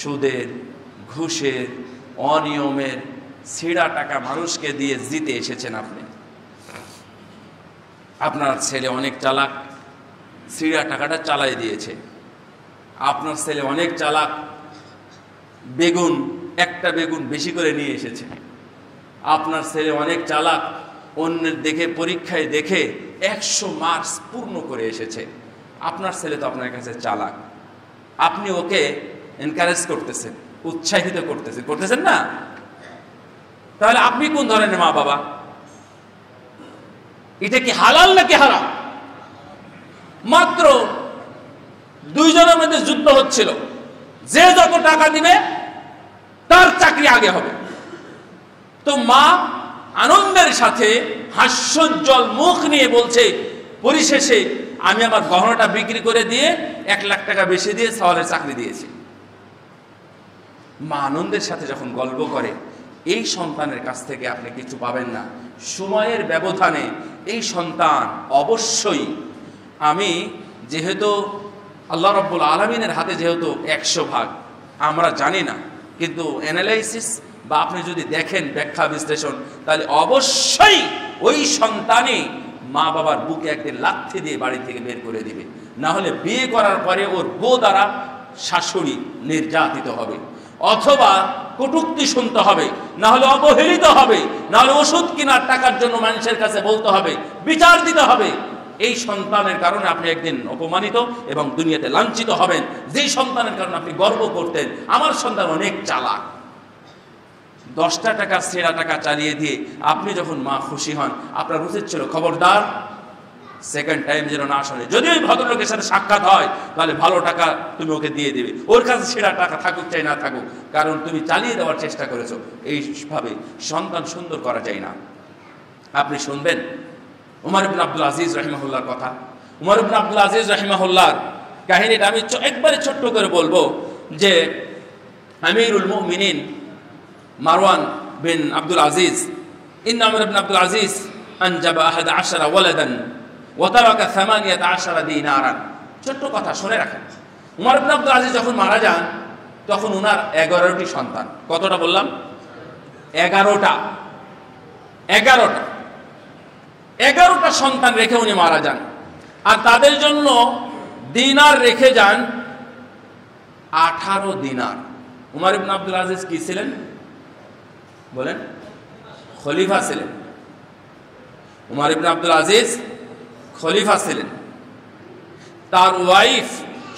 সুদের, ঘুষের, অনিয়মের ছিঁড়া টাকা মানুষকে দিয়ে জিতে এসেছেন আপনি। আপনার ছেলে অনেক চালাক, ছিঁড়া টাকাটা চালাই দিয়েছে। আপনার ছেলে অনেক চালাক, একটা বেগুন বেশি করে নিয়ে এসেছে। আপনার ছেলে অনেক চালাক, অন্যের দেখে পরীক্ষায় দেখে 100 মার্কস পূর্ণ করে এসেছে। আপনার ছেলে তো আপনার কাছে চালাক, আপনি ওকে এনকারেজ করতেছেন, উৎসাহিত করতেছেন না? তাহলে আপনি কোন ধরনের মা বাবা? এটা কি হালাল নাকি হারাম? মাত্র 2 জনের মধ্যে যুদ্ধ হচ্ছিল, যে যত টাকা দিবে তার চাকরি আগে হবে। তো মা আনন্দের সাথে হাস্যোজ্জ্বল মুখ নিয়ে বলছে, পরিশেষে আমি আমার গহনাটা বিক্রি করে দিয়ে 1 লাখ টাকা বেশি দিয়ে সওয়ালের চাকরি দিয়েছি। মা আনন্দের সাথে যখন গল্প করে, এই সন্তানের কাছ থেকে আপনি কিছু পাবেন না। সময়ের ব্যবধানে এই সন্তান অবশ্যই, আমি যেহেতু আল্লাহ রাব্বুল আলামিনের হাতে যেহেতু 100 ভাগ, আমরা জানি না, কিন্তু অ্যানালাইসিস বা আপনি যদি দেখেন ব্যাখ্যা বিশ্লেষণ, তাহলে অবশ্যই ওই সন্তানই মা বাবার বুকে একদিন লাথি দিয়ে বাড়ি থেকে বের করে দিবে। না হলে বিয়ে করার পরে ওর বউ দ্বারা শাশুড়ি নির্যাতিত হবে, অথবা কটূক্তি শুনতে হবে, না হলে অবহেলিত হবে, না হলে ওষুধ কেনার টাকার জন্য মানুষের কাছে বলতে হবে, বিচার দিতে হবে। এই সন্তানের কারণে আপনি একদিন অপমানিত এবং দুনিয়াতে লাঞ্ছিত হবেন। যেই সন্তানের কারণে আপনি গর্ব করতেন, আমার সন্তান অনেক চালাক। 10টা টাকা ছেঁড়া টাকা চালিয়ে দিয়ে আপনি যখন মা খুশি হন, আপনার উচিত ছিল খবরদার সেকেন্ড টাইম যেন না শোনে। যদি ওই ভদ্রলোকের সাথে সাক্ষাৎ হয়, তাহলে ভালো টাকা তুমি ওকে দিয়ে দেবে, ওর কাছে ছেঁড়া টাকা থাকুক চাই না থাকুক, কারণ তুমি চালিয়ে দেওয়ার চেষ্টা করেছো। এইভাবে সন্তান সুন্দর করা যায় না। আপনি শুনবেন উমর ইবনে আব্দুল আজিজ রাহিমাহুল্লাহর কথা। উমর ইবনে আব্দুল আজিজ রাহিমাহুল্লাহর কাহিনীটা আমি একবারে ছোট্ট করে বলবো, যে আমিরুল মুমিনিন মারওয়ান বিন আব্দুল আজিজ, ইন্না উমর ইবনে আব্দুল আজিজ আনজাবা 11 ওয়ালাদান ওয়া তারাকা 18 দিনারান। ছোট্ট কথা শুনে রাখেন। উমর ইবনে আব্দুল আজিজ যখন মারা যান, তখন উনার 11টি সন্তান। কতটা বললাম? 11টা সন্তান রেখে উনি মারা যান। আর তাদের জন্য দিনার রেখে যান 18 দিনার। উমর ইবনে আব্দুল আজিজ কি ছিলেন বলেন? খলিফা ছিলেন। উমর ইবনে আব্দুল আজিজ খলিফা ছিলেন। তার ওয়াইফ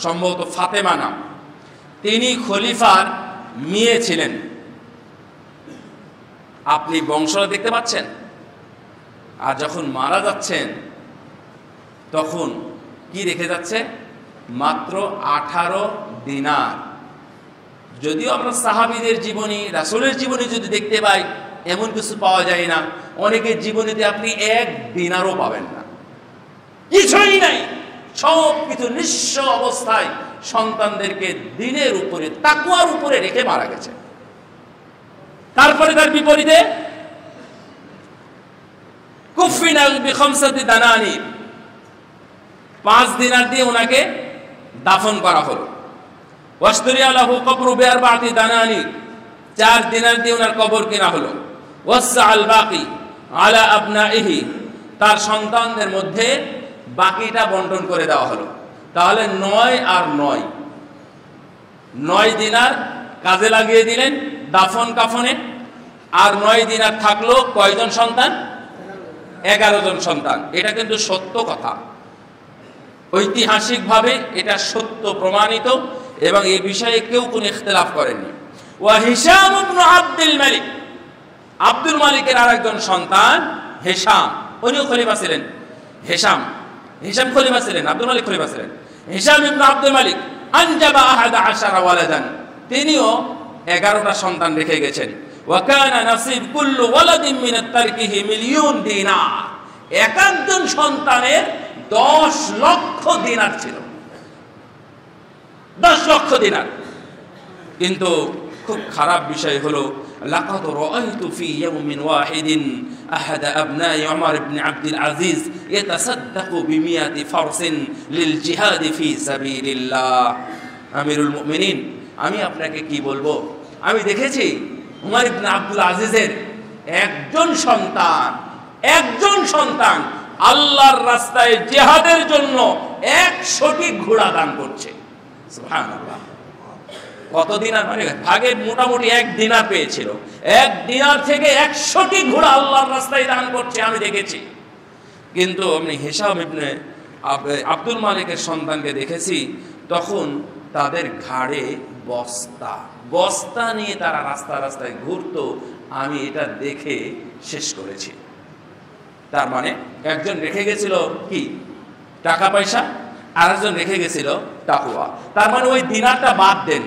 সম্ভবত ফাতেমা নাম, তিনি খলিফার মেয়ে ছিলেন। আপনি বংশটা দেখতে পাচ্ছেন। আর যখন মারা যাচ্ছেন, তখন কি রেখে যাচ্ছে? মাত্র 18 দিনার। যদিও আমরা সাহাবীদের জীবনী, রাসূলের জীবনী যদি দেখতে পাই, এমন কিছু পাওয়া যায় না। অনেকের জীবনীতে আপনি 1 দিনারও পাবেন না, কিছুই নাই, সব কিছু নিঃস্ব অবস্থায় সন্তানদেরকে দিনের উপরে, তাকওয়ার উপরে রেখে মারা গেছে। তারপরে তার বিপরীতে কুফিনা বিখামসাতি দানানির, 5 দিনার দিয়ে ওনাকে দাফন করা হলো। ওয়াশতুরিয়া লাহু কবরু বিআরবাতি দানানির, 4 দিনার দিয়ে ওনার কবর কেনা হলো। ওয়াসআল বাকি আলা আবনাইহি, তার সন্তানদের মধ্যে বাকিটা বন্টন করে দেওয়া হলো। তাহলে 9 আর 9 দিনার কাজে লাগিয়ে দিলেন দাফন কাফনে, আর 9 দিনার থাকলো কয়জন সন্তান? 11 জন সন্তান। এটা কিন্তু সত্য কথা, ঐতিহাসিকভাবে এটা সত্য প্রমাণিত, এবং এই বিষয়ে কেউ কোনো ইখতিলাফ করেননি। ওয়া হিশাম ইবনে আব্দুল মালিক, আব্দুল মালিকের আরেকজন সন্তান হিশাম, উনিও খলিফা ছিলেন। হিশাম খলিফা ছিলেন, আব্দুল মালিক খলিফা ছিলেন। হিশাম ইবনে আব্দুল মালিক আনজাবা 11 ওয়ালাদান, তিনিও 11টা সন্তান রেখে গেছেন। ওয়া কানা নাসিব কুল্লু ওয়ালাদিন মিন তারকিহি মিলিয়ন দিনার, এক একজন সন্তানের 10 লক্ষ দিনার ছিল, 10 লক্ষ দিনার। কিন্তু খুব খারাপ বিষয় হলো, লাকাদ রাআইতু ফি ইয়াওমিন ওয়াহিদিন আহাদ আবনাই উমর ইবনে আব্দুল আজিজ ইয়াতাসাদ্দাকু বিমিয়াতি ফারসিন লিল জিহাদ ফি সাবিলিল্লাহ। আমিরুল মুমিনিন আমি আপনাকে কি বলবো, আমি দেখেছি উমর ইবনে আব্দুল আজিজের একজন সন্তান আল্লাহর রাস্তায় জিহাদের জন্য 100টি ঘোড়া দান করছে। সুবহানাল্লাহ। কত দিনার, মানে ভাগে মোটামুটি 1 দিনার পেয়েছিল, 1 দিনার থেকে 100টি ঘোড়া আল্লাহর রাস্তায় দান করছে আমি দেখেছি। কিন্তু আমি হিসাম ইবনে আব্দুল মালিকের সন্তানকে দেখেছি, তখন তাদের ঘাড়ে বস্তা নিয়ে তারা রাস্তায় ঘুরতো। আমি এটা দেখে শেষ করেছি। তার মানে একজন রেখে গেছিল কি টাকা পয়সা, আর একজন রেখে গেছিল তাকওয়া। তার মানে ওই দিনারটা বাদ দেন,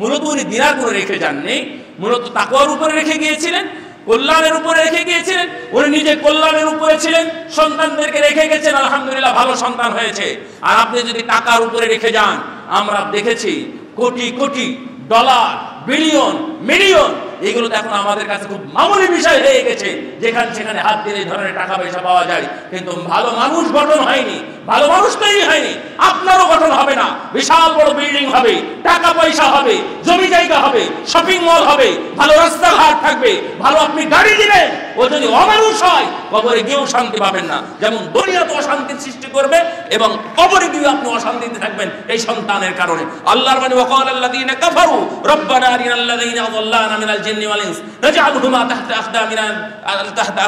মূলত উনি দিনার করে রেখে যাননি, মূলত তাকওয়ার উপরে রেখে গিয়েছিলেন, কল্যাণের উপরে রেখে গিয়েছিলেন। উনি নিজে কল্যাণের উপরে ছিলেন, সন্তানদেরকে রেখে গেছেন, আলহামদুলিল্লাহ ভালো সন্তান হয়েছে। আর আপনি যদি টাকার উপরে রেখে যান, আমরা দেখেছি crore crore dollar, billion, million, এগুলো তো এখন আমাদের কাছে খুব মামুলি বিষয় হয়ে গেছে। যেখানে সেখানে হাত দিলে এই ধরনের টাকা পয়সা পাওয়া যায়, কিন্তু ভালো মানুষ গঠন হয়নি, ভালো মানুষ তৈরি হয়নি। আপনারও গঠন হবে না, বিশাল বড় বিল্ডিং হবে, টাকা পয়সা হবে, জমি জায়গা হবে, শপিং মল হবে, ভালো রাস্তাঘাট থাকবে, ভালো আপনি গাড়ি দিবেন, ও যদি অমানুষ হয় কবরে গিয়েও শান্তি পাবেন না। যেমন দুনিয়াতে অশান্তির সৃষ্টি করবে এবং কবরে গিয়ে আপনি অশান্তিতে থাকবেন এই সন্তানের কারণে। আল্লাহর মানে ওয়াকাল আল্লাযীনা কাফারু রব্বানা আরিনাল্লাযীনা আযাল্লানা মিনাল জিন্নি ওয়াল ইনস নাজআলহুমা তাহতা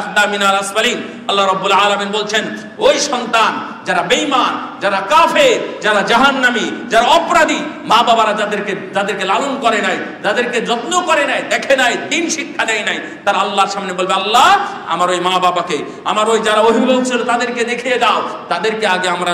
আকদামিনাল আসফালিন। আল্লাহ রাব্বুল আলামিন বলছেন, ওই সন্তান যারা বেঈমান, যারা কাফের, যারা জাহান্নামী, যারা অপরাধী, মা বাবারা যাদেরকে লালন করে নাই, যাদেরকে যত্ন করে নাই, দেখে নাই, দিন শিক্ষা দেয় নাই, তারা আল্লাহর সামনে বলবে, আল্লাহ আমার ওই মা বাবাকে, আমার ওই যারা অভিভাবক ছিল তাদেরকে দেখিয়ে দাও, তাদেরকে আগে আমরা